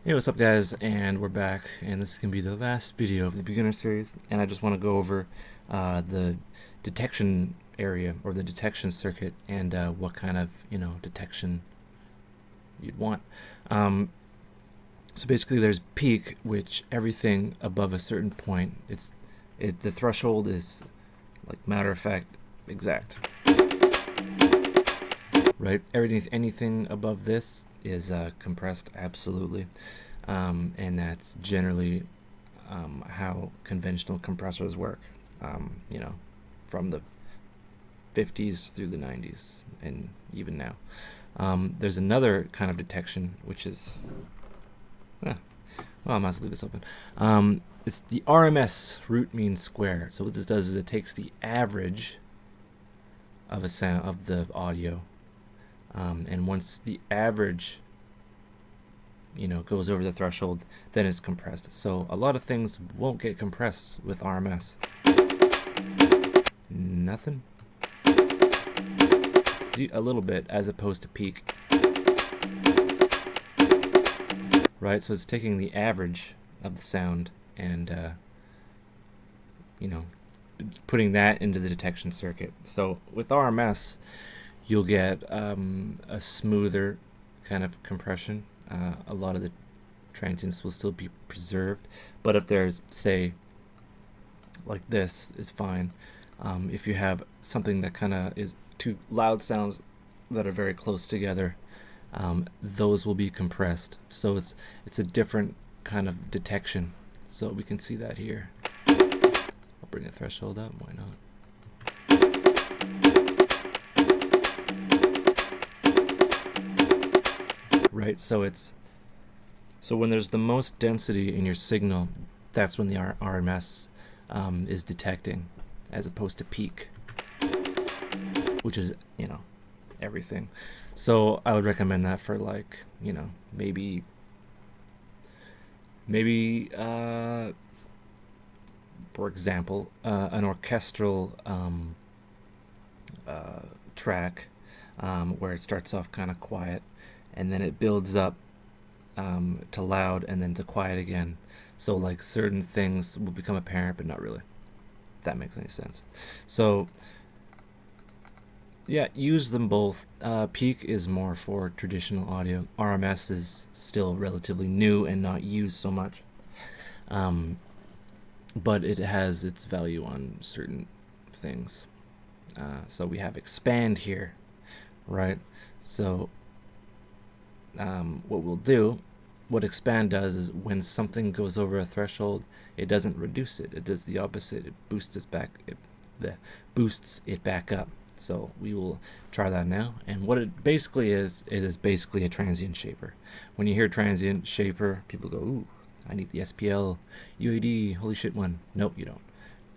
Hey, what's up guys, and we're back, and this is going to be the last video of the beginner series, and I just want to go over the detection area, or the detection circuit, and what kind of, detection you'd want. So basically there's peak, which everything above a certain point, the threshold is, like, matter of fact, exact. Right? Anything above this is compressed, absolutely. And that's generally how conventional compressors work, from the 50s through the 90s and even now. There's another kind of detection, which is, well, I might as well leave this open. It's the RMS, root mean square. So what this does is it takes the average of a sound of the audio, and once the average goes over the threshold, then it's compressed. So a lot of things won't get compressed with RMS. Nothing. A little bit, as opposed to peak. Right, so it's taking the average of the sound and putting that into the detection circuit. So with RMS, you'll get a smoother kind of compression. A lot of the transients will still be preserved, but if there's, say, like this, is fine. If you have something that kind of is two loud sounds that are very close together, those will be compressed. So it's a different kind of detection. So we can see that here. I'll bring the threshold up. Why not? Right, so when there's the most density in your signal, that's when the RMS is detecting, as opposed to peak, which is everything. So I would recommend that for, like, maybe for example, an orchestral track, where it starts off kind of quiet, and then it builds up to loud and then to quiet again. So, like, certain things will become apparent, but not really, if that makes any sense. So yeah, use them both. Peak is more for traditional audio. RMS is still relatively new and not used so much, but it has its value on certain things. So we have expand here, right? So what expand does is, when something goes over a threshold, it doesn't reduce it. It does the opposite. It boosts it back up. So we will try that now. And what it basically is basically a transient shaper. When you hear transient shaper, people go, ooh, I need the SPL UAD, holy shit one. Nope, you don't.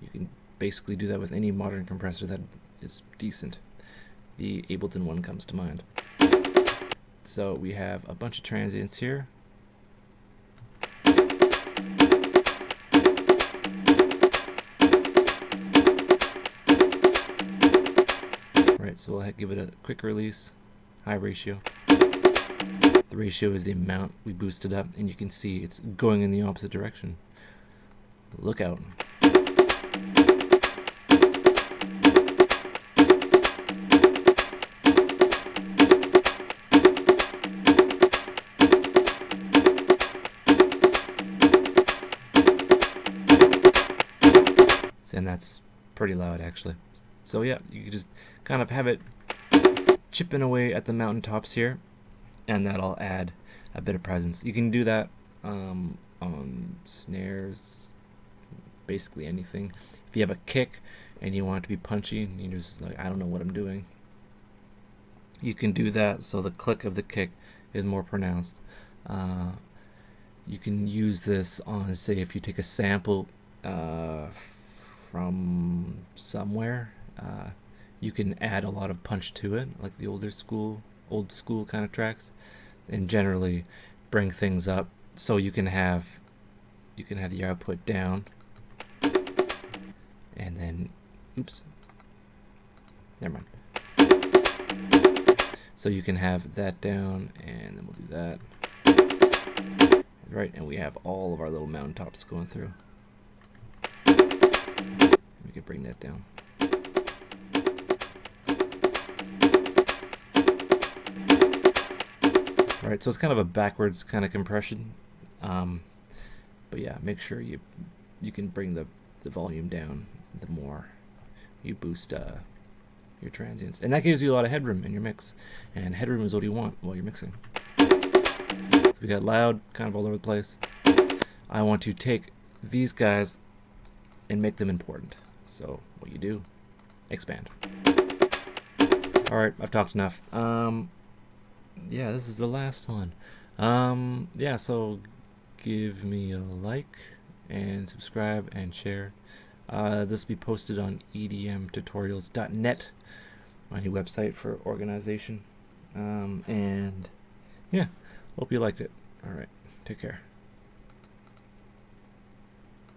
You can basically do that with any modern compressor that is decent. The Ableton one comes to mind. So we have a bunch of transients here. Right, so we'll give it a quick release, high ratio. The ratio is the amount we boosted up, and you can see it's going in the opposite direction. Look out. And that's pretty loud, actually. So yeah, you can just kind of have it chipping away at the mountaintops here, and that'll add a bit of presence. You can do that on snares, basically anything. If you have a kick and you want it to be punchy, and you're just like, I don't know what I'm doing, you can do that so the click of the kick is more pronounced. You can use this on, say, if you take a sample from somewhere, you can add a lot of punch to it, like the old school kind of tracks, and generally bring things up. So you can have the output down, and then, oops, never mind. So you can have that down, and then we'll do that. right? And we have all of our little mountaintops going through. We could bring that down. All right, so it's kind of a backwards kind of compression, but yeah, make sure you can bring the volume down the more you boost your transients, and that gives you a lot of headroom in your mix, and headroom is what you want while you're mixing. So we got loud kind of all over the place. I want to take these guys and make them important. So what you do, expand. All right, I've talked enough. Yeah, this is the last one. Yeah, so give me a like and subscribe and share. This will be posted on edmtutorials.net, my new website for organization. And yeah, hope you liked it. All right, take care.